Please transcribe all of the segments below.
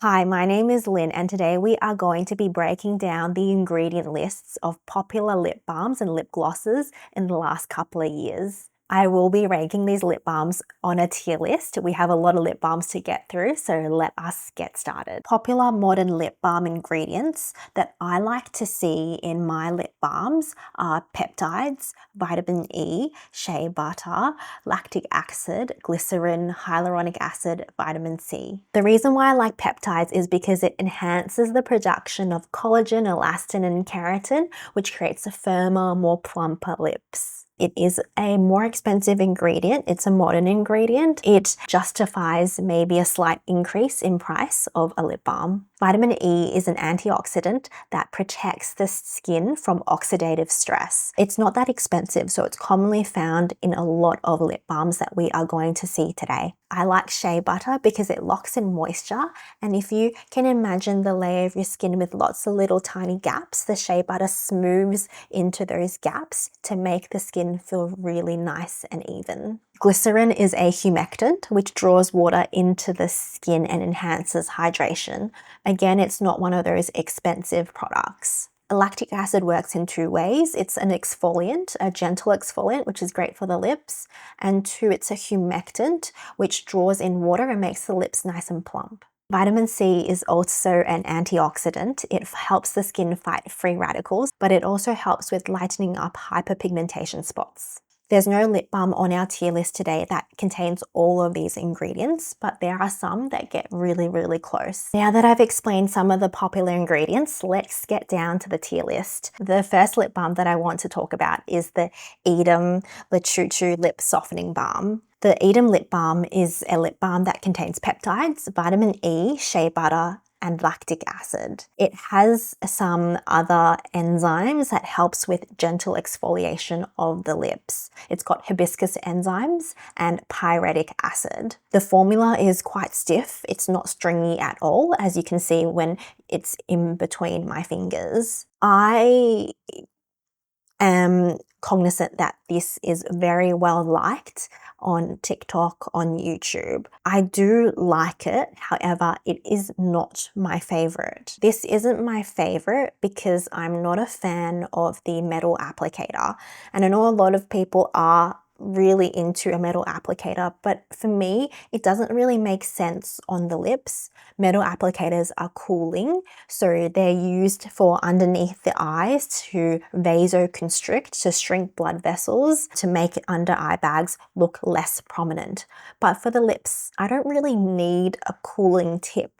Hi, my name is Lynn, and today we are going to be breaking down the ingredient lists of popular lip balms and lip glosses in the last couple of years. I will be ranking these lip balms on a tier list. We have a lot of lip balms to get through, so let us get started. Popular modern lip balm ingredients that I like to see in my lip balms are peptides, vitamin E, shea butter, lactic acid, glycerin, hyaluronic acid, vitamin C. The reason why I like peptides is because it enhances the production of collagen, elastin, and keratin, which creates a firmer, more plumper lips. It is a more expensive ingredient. It's a modern ingredient. It justifies maybe a slight increase in price of a lip balm. Vitamin E is an antioxidant that protects the skin from oxidative stress. It's not that expensive, so it's commonly found in a lot of lip balms that we are going to see today. I like shea butter because it locks in moisture, and if you can imagine the layer of your skin with lots of little tiny gaps, the shea butter smooths into those gaps to make the skin feel really nice and even. Glycerin is a humectant which draws water into the skin and enhances hydration. Again, it's not one of those expensive products. Lactic acid works in two ways. It's an exfoliant, a gentle exfoliant, which is great for the lips, and two, it's a humectant, which draws in water and makes the lips nice and plump. Vitamin C is also an antioxidant. It helps the skin fight free radicals, but it also helps with lightening up hyperpigmentation spots. There's no lip balm on our tier list today that contains all of these ingredients, but there are some that get really, really close. Now that I've explained some of the popular ingredients, let's get down to the tier list. The first lip balm that I want to talk about is the Eadam Lip Softening Balm. The Eadam lip balm is a lip balm that contains peptides, vitamin E, shea butter, and lactic acid. It has some other enzymes that helps with gentle exfoliation of the lips. It's got hibiscus enzymes and pyretic acid. The formula is quite stiff. It's not stringy at all, as you can see when it's in between my fingers. I am cognizant that this is very well liked on TikTok, on YouTube. I do like it, however, it is not my favorite. This isn't my favorite because I'm not a fan of the metal applicator. And I know a lot of people are really into a metal applicator, but for me, it doesn't really make sense on the lips. Metal applicators are cooling, so they're used for underneath the eyes to vasoconstrict, to shrink blood vessels, to make under eye bags look less prominent. But for the lips, I don't really need a cooling tip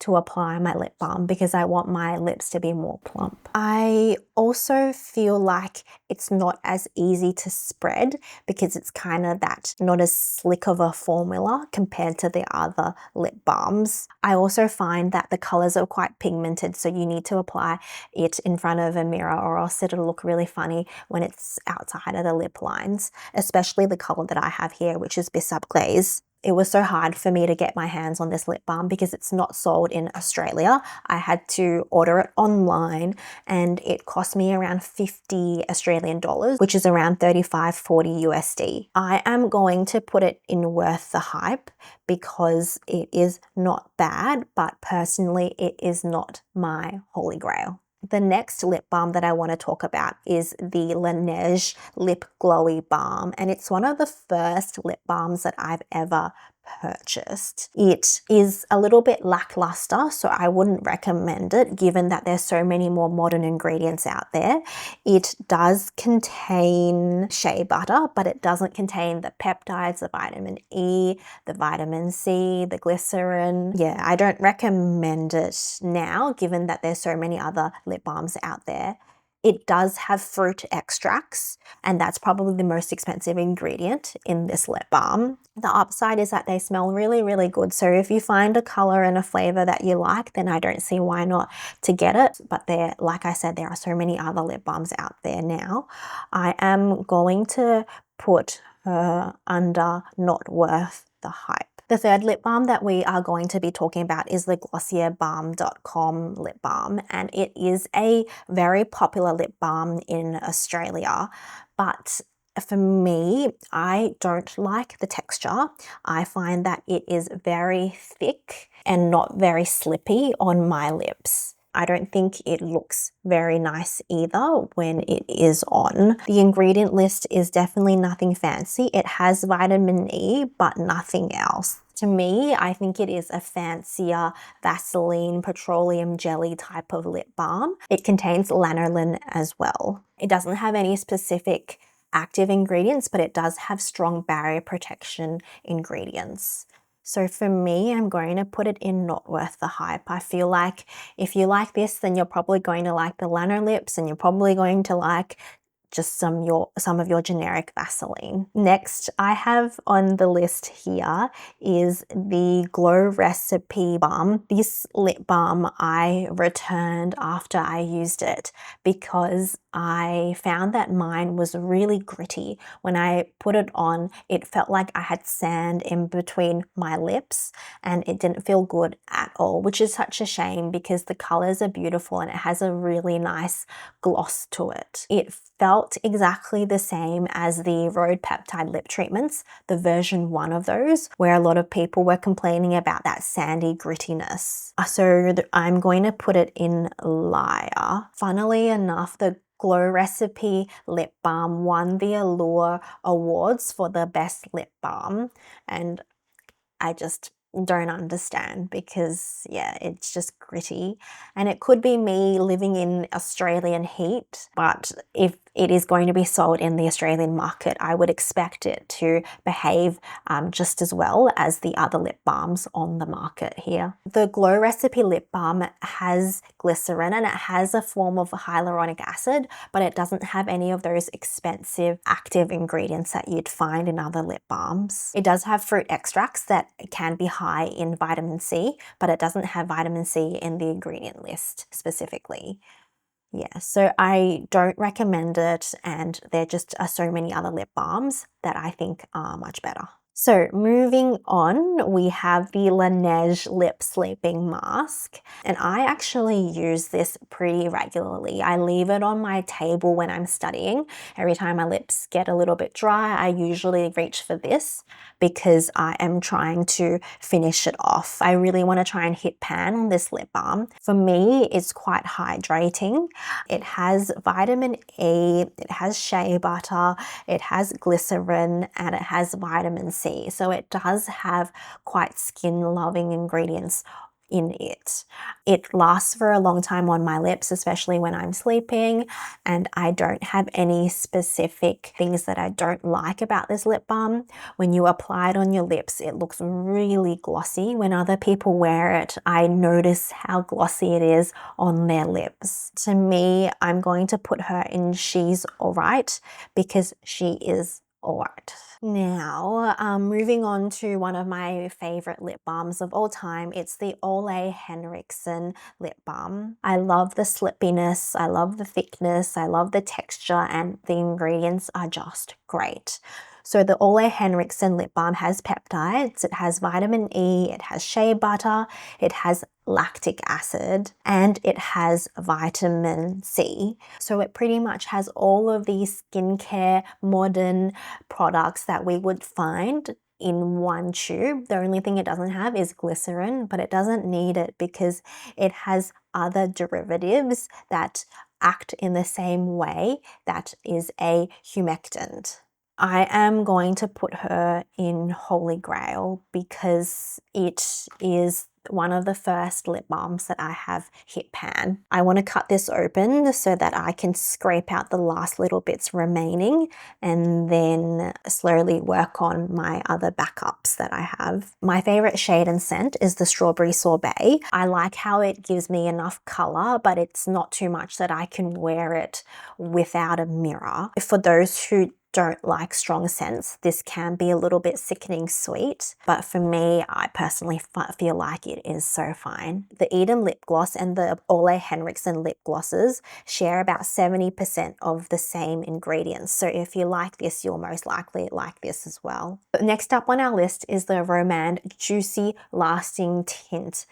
to apply my lip balm because I want my lips to be more plump. I also feel like it's not as easy to spread because it's kind of that not as slick of a formula compared to the other lip balms. I also find that the colors are quite pigmented, so you need to apply it in front of a mirror or else it'll look really funny when it's outside of the lip lines, especially the color that I have here, which is Bissap Glaze. It was so hard for me to get my hands on this lip balm because it's not sold in Australia. I had to order it online and it cost me around 50 Australian dollars, which is around 35-40 USD. I am going to put it in worth the hype because it is not bad, but personally it is not my holy grail. The next lip balm that I want to talk about is the Laneige Lip Glowy Balm, and it's one of the first lip balms that I've ever purchased. It is a little bit lackluster, so I wouldn't recommend it given that there's so many more modern ingredients out there. It does contain shea butter, but it doesn't contain the peptides, the vitamin E, the vitamin C, the glycerin. Yeah, I don't recommend it now given that there's so many other lip balms out there. It does have fruit extracts, and that's probably the most expensive ingredient in this lip balm. The upside is that they smell really, really good. So if you find a color and a flavor that you like, then I don't see why not to get it. But there, like I said, there are so many other lip balms out there now. I am going to put her under not worth the hype. The third lip balm that we are going to be talking about is the Glossier Balm Dot Com lip balm, and it is a very popular lip balm in Australia, but For me, I don't like the texture. I find that it is very thick and not very slippy on my lips. I don't think it looks very nice either when it is on. The ingredient list is definitely nothing fancy. It has vitamin E, but nothing else. To me, I think it is a fancier Vaseline petroleum jelly type of lip balm. It contains lanolin as well. It doesn't have any specific active ingredients, but it does have strong barrier protection ingredients. So for me, I'm going to put it in not worth the hype. I feel like if you like this, then you're probably going to like the Lanolips, and you're probably going to like just some of your generic Vaseline. Next, I have on the list here is the Glow Recipe Balm. This lip balm I returned after I used it because I found that mine was really gritty. When I put it on, it felt like I had sand in between my lips and it didn't feel good at all, which is such a shame because the colors are beautiful and it has a really nice gloss to it. It felt exactly the same as the Rhode peptide lip treatments, the version 1 of those, where a lot of people were complaining about that sandy grittiness. So I'm going to put it in Liar. Funnily enough, the Glow Recipe lip balm won the Allure Awards for the best lip balm, and I just don't understand because, yeah, it's just gritty. And it could be me living in Australian heat, but if it is going to be sold in the Australian market, I would expect it to behave just as well as the other lip balms on the market here. The Glow Recipe lip balm has glycerin and it has a form of hyaluronic acid, but it doesn't have any of those expensive active ingredients that you'd find in other lip balms. It does have fruit extracts that can be high in vitamin C, but it doesn't have vitamin C in the ingredient list specifically. Yeah, so I don't recommend it, and there just are so many other lip balms that I think are much better. So moving on, we have the Laneige Lip Sleeping Mask, and I actually use this pretty regularly. I leave it on my table when I'm studying. Every time my lips get a little bit dry, I usually reach for this because I am trying to finish it off. I really want to try and hit pan on this lip balm. For me, it's quite hydrating. It has vitamin E, it has shea butter, it has glycerin, and it has vitamin C. So it does have quite skin-loving ingredients in it. It lasts for a long time on my lips, especially when I'm sleeping, and I don't have any specific things that I don't like about this lip balm. When you apply it on your lips, it looks really glossy. When other people wear it, I notice how glossy it is on their lips. To me, I'm going to put her in she's alright because she is alright. Now, moving on to one of my favorite lip balms of all time, it's the Ole Henriksen lip balm. I love the slippiness, I love the thickness, I love the texture, and the ingredients are just great. So the Ole Henriksen lip balm has peptides, it has vitamin E, it has shea butter, it has lactic acid, and it has vitamin C. So it pretty much has all of these skincare modern products that we would find in one tube. The only thing it doesn't have is glycerin, but it doesn't need it because it has other derivatives that act in the same way that is a humectant. I am going to put her in Holy Grail because it is one of the first lip balms that I have hit pan. I want to cut this open so that I can scrape out the last little bits remaining and then slowly work on my other backups that I have. My favorite shade and scent is the Strawberry Sorbet. I like how it gives me enough color, but it's not too much that I can wear it without a mirror. For those who don't like strong scents, this can be a little bit sickening sweet, but for me, I personally feel like it is so fine. The Eadam lip gloss and the Ole Henriksen lip glosses share about 70% of the same ingredients, so if you like this, you'll most likely like this as well. But next up on our list is the Romand Juicy Lasting Tint,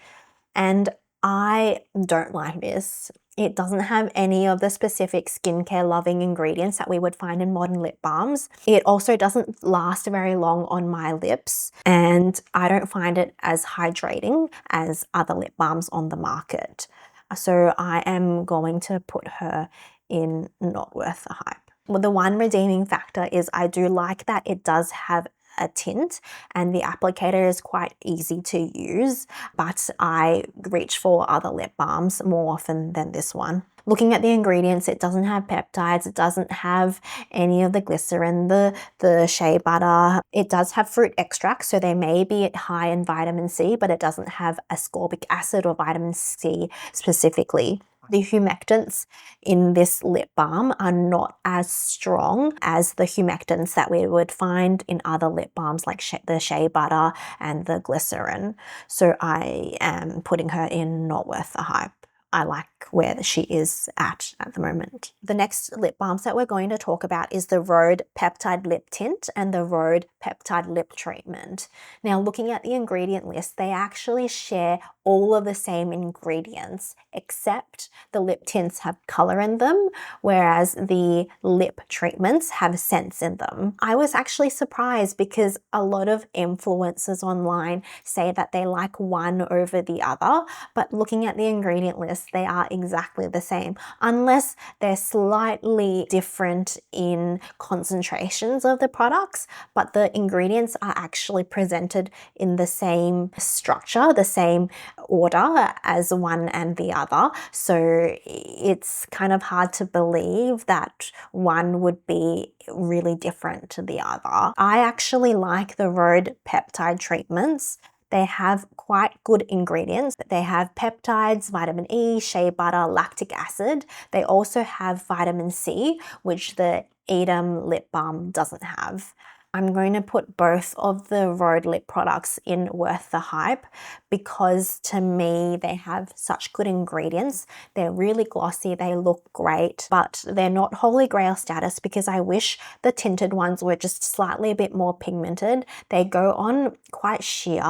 and I don't like this. It doesn't have any of the specific skincare loving ingredients that we would find in modern lip balms. It also doesn't last very long on my lips, and I don't find it as hydrating as other lip balms on the market. So I am going to put her in not worth the hype. Well, the one redeeming factor is I do like that it does have a tint and the applicator is quite easy to use, but I reach for other lip balms more often than this one. Looking at the ingredients, it doesn't have peptides, it doesn't have any of the glycerin, the shea butter. It does have fruit extract, so they may be high in vitamin C, but it doesn't have ascorbic acid or vitamin C specifically. The humectants in this lip balm are not as strong as the humectants that we would find in other lip balms like the shea butter and the glycerin. So I am putting her in not worth the hype. I like where she is at the moment. The next lip balms that we're going to talk about is the Rhode Peptide Lip Tint and the Rhode Peptide Lip Treatment. Now, looking at the ingredient list, they actually share all of the same ingredients, except the lip tints have color in them, whereas the lip treatments have scents in them. I was actually surprised because a lot of influencers online say that they like one over the other, but looking at the ingredient list, they are exactly the same, unless they're slightly different in concentrations of the products, but the ingredients are actually presented in the same structure, the same order as one and the other. So it's kind of hard to believe that one would be really different to the other. I actually like the Rhode peptide treatments. They have quite good ingredients. They have peptides, vitamin E, shea butter, lactic acid. They also have vitamin C, which the Eadam lip balm doesn't have. I'm going to put both of the Rhode lip products in worth the hype because to me they have such good ingredients. They're really glossy, they look great, but they're not holy grail status because I wish the tinted ones were just slightly a bit more pigmented. They go on quite sheer,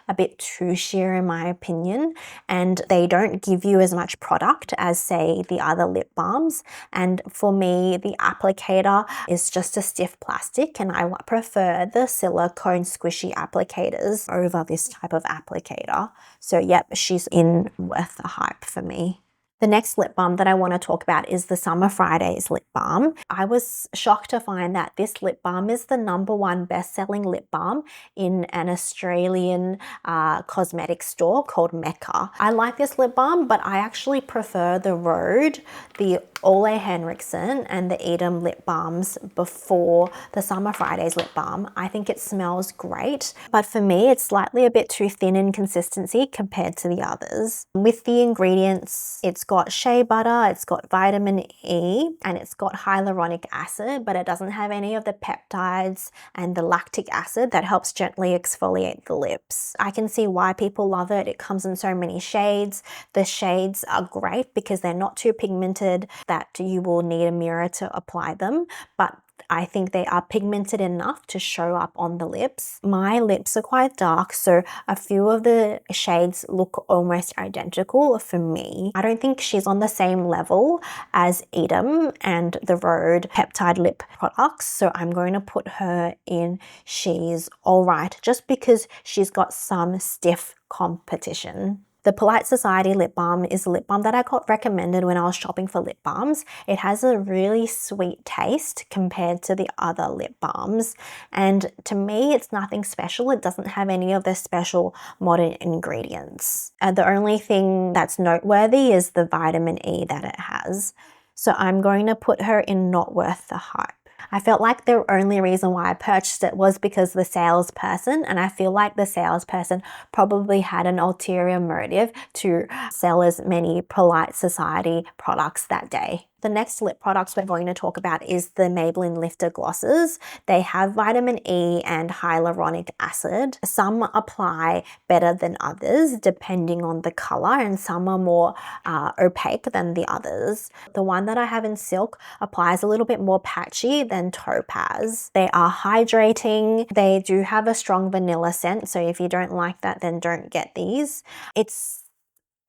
a bit too sheer in my opinion, and they don't give you as much product as say the other lip balms. And for me, the applicator is just a stiff plastic and I prefer the silicone squishy applicators over this type of applicator. So yep, she's in worth the hype for me. The next lip balm that I want to talk about is the Summer Fridays lip balm. I was shocked to find that this lip balm is the #1 best-selling lip balm in an Australian cosmetic store called Mecca. I like this lip balm, but I actually prefer the Rhode, the Ole Henriksen and the Eadam lip balms before the Summer Fridays lip balm. I think it smells great, but for me it's slightly a bit too thin in consistency compared to the others. With the ingredients, it's got shea butter, it's got vitamin E, and it's got hyaluronic acid, but it doesn't have any of the peptides and the lactic acid that helps gently exfoliate the lips. I can see why people love it. It comes in so many shades. The shades are great because they're not too pigmented that you will need a mirror to apply them, but I think they are pigmented enough to show up on the lips. My lips are quite dark, so a few of the shades look almost identical for me. I don't think she's on the same level as Eadam and the Rhode peptide lip products, so I'm going to put her in she's alright, just because she's got some stiff competition. The Polite Society lip balm is a lip balm that I got recommended when I was shopping for lip balms. It has a really sweet taste compared to the other lip balms, and to me it's nothing special. It doesn't have any of the special modern ingredients. The only thing that's noteworthy is the vitamin E that it has. So I'm going to put her in not worth the hype. I felt like the only reason why I purchased it was because the salesperson, and I feel like the salesperson probably had an ulterior motive to sell as many Polite Society products that day. The next lip products we're going to talk about is the Maybelline Lifter Glosses. They have vitamin E and hyaluronic acid. Some apply better than others depending on the color, and some are more opaque than the others. The one that I have in Silk applies a little bit more patchy than Topaz. They are hydrating. They do have a strong vanilla scent, so if you don't like that, then don't get these. It's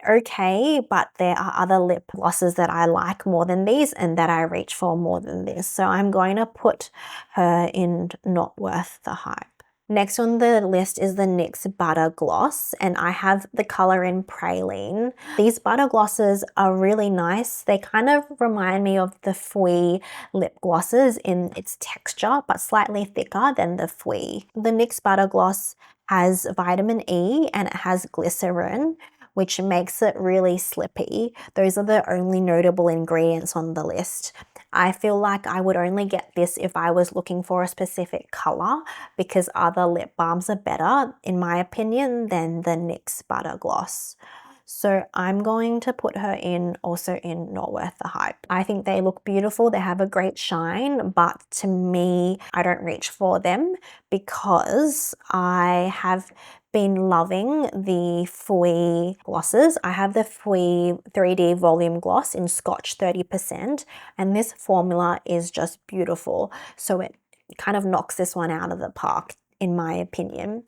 okay, but there are other lip glosses that I like more than these and that I reach for more than this. So I'm going to put her in not worth the hype. Next on the list is the NYX Butter Gloss, and I have the color in Praline. These butter glosses are really nice. They kind of remind me of the Fwee lip glosses in its texture, but slightly thicker than the Fwee. The NYX Butter Gloss has vitamin E and it has glycerin, which makes it really slippy. Those are the only notable ingredients on the list. I feel like I would only get this if I was looking for a specific color, because other lip balms are better, in my opinion, than the NYX Butter Gloss. So I'm going to put her in also in not worth the hype. I think they look beautiful. They have a great shine, but to me, I don't reach for them because I have been loving the Fwee glosses. I have the Fwee 3D Volume Gloss in Scotch 30%, and this formula is just beautiful. So it kind of knocks this one out of the park, in my opinion.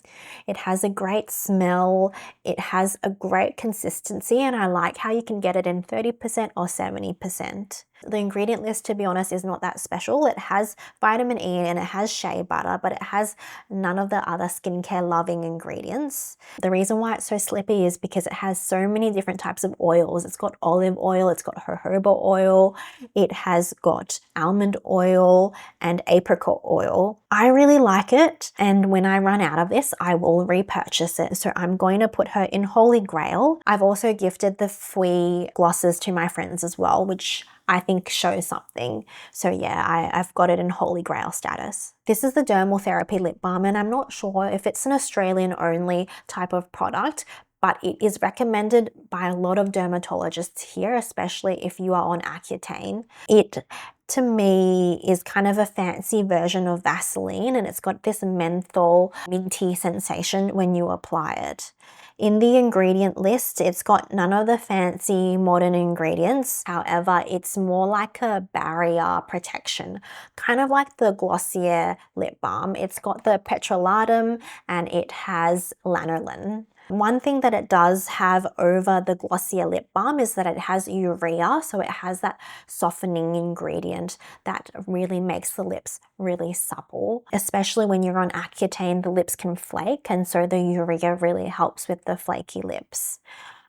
It has a great smell, it has a great consistency, and I like how you can get it in 30% or 70%. The ingredient list, to be honest, is not that special. It has vitamin E and it has shea butter, but it has none of the other skincare loving ingredients. The reason why it's so slippy is because it has so many different types of oils. It's got olive oil, it's got jojoba oil, it has got almond oil and apricot oil. I really like it, and when I run out of this, I will repurchase it. So I'm going to put her in Holy Grail. I've also gifted the Fwee glosses to my friends as well, which I think shows something. So yeah, I've got it in Holy Grail status. This is the Dermal Therapy lip balm, and I'm not sure if it's an Australian only type of product, but it is recommended by a lot of dermatologists here, especially if you are on Accutane. It, to me, is kind of a fancy version of Vaseline, and it's got this menthol minty sensation when you apply it. In the ingredient list, it's got none of the fancy modern ingredients. However, it's more like a barrier protection, kind of like the Glossier lip balm. It's got the petrolatum and it has lanolin. One thing that it does have over the Glossier lip balm is that it has urea, so it has that softening ingredient that really makes the lips really supple. Especially when you're on Accutane, the lips can flake, and so the urea really helps with the flaky lips.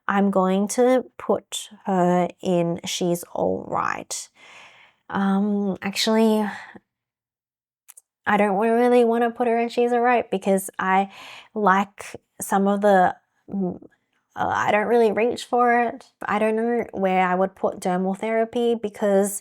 I'm going to put her in She's All Right. Actually, I don't really want to put her in She's All Right because I like some of the, I don't really reach for it. I don't know where I would put Dermal Therapy because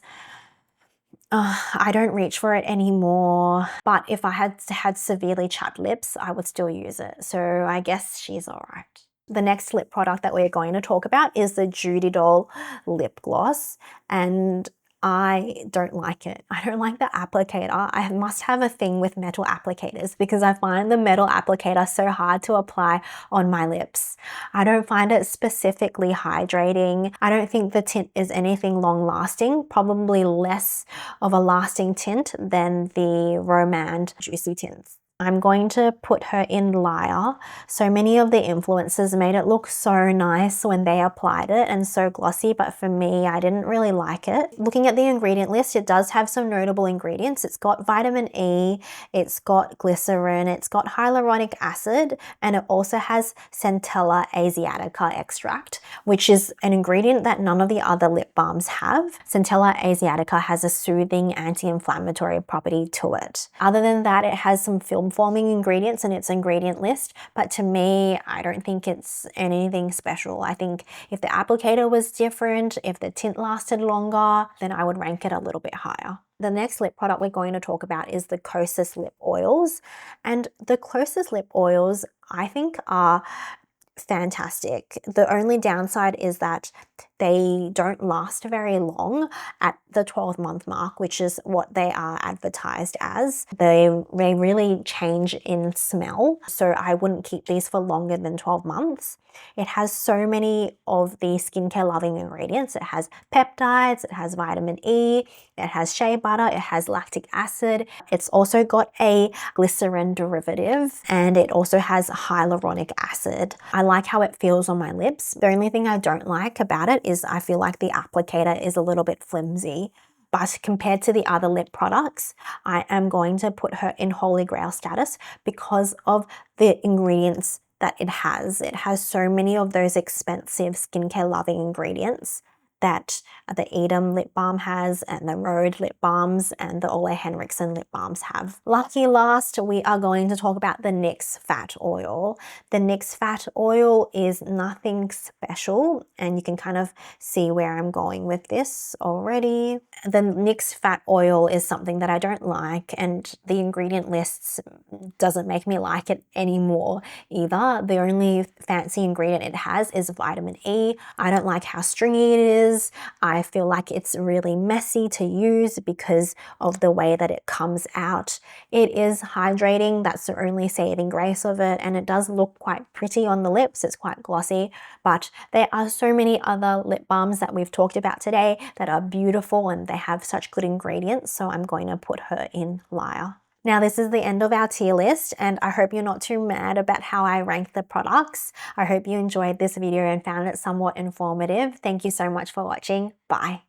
I don't reach for it anymore. But if I had severely chapped lips, I would still use it. So I guess She's All Right. The next lip product that we're going to talk about is the Judy Doll lip gloss, and I don't like it. I don't like the applicator. I must have a thing with metal applicators because I find the metal applicator so hard to apply on my lips. I don't find it specifically hydrating. I don't think the tint is anything long lasting, probably less of a lasting tint than the Romand Juicy tints. I'm going to put her in Liar. So many of the influencers made it look so nice when they applied it and so glossy, but for me, I didn't really like it. Looking at the ingredient list, it does have some notable ingredients. It's got vitamin E, it's got glycerin, it's got hyaluronic acid, and it also has Centella asiatica extract, which is an ingredient that none of the other lip balms have. Centella asiatica has a soothing anti-inflammatory property to it. Other than that, it has some film forming ingredients in its ingredient list, but to me, I don't think it's anything special. I think if the applicator was different, if the tint lasted longer, then I would rank it a little bit higher. The next lip product we're going to talk about is the Kosas lip oils, and the Kosas lip oils I think are fantastic. The only downside is that they don't last very long at the 12-month mark, which is what they are advertised as. They really change in smell, so I wouldn't keep these for longer than 12 months. It has so many of the skincare loving ingredients. It has peptides, it has vitamin E, it has shea butter, it has lactic acid. It's also got a glycerin derivative, and it also has hyaluronic acid. I like how it feels on my lips. The only thing I don't like about it is I feel like the applicator is a little bit flimsy. But compared to the other lip products, I am going to put her in Holy Grail status because of the ingredients that it has. It has so many of those expensive skincare loving ingredients that the Eadam lip balm has, and the Rhode lip balms and the Ole Henriksen lip balms have. Lucky last, we are going to talk about the NYX Fat Oil. The NYX Fat Oil is nothing special, and you can kind of see where I'm going with this already. The NYX Fat Oil is something that I don't like, and the ingredient lists doesn't make me like it anymore either. The only fancy ingredient it has is vitamin E. I don't like how stringy it is. I feel like it's really messy to use because of the way that it comes out. It is hydrating, that's the only saving grace of it, and it does look quite pretty on the lips. It's quite glossy, but there are so many other lip balms that we've talked about today that are beautiful and they have such good ingredients, so I'm going to put her in Liar. Now, this is the end of our tier list, and I hope you're not too mad about how I rank the products. I hope you enjoyed this video and found it somewhat informative. Thank you so much for watching. Bye.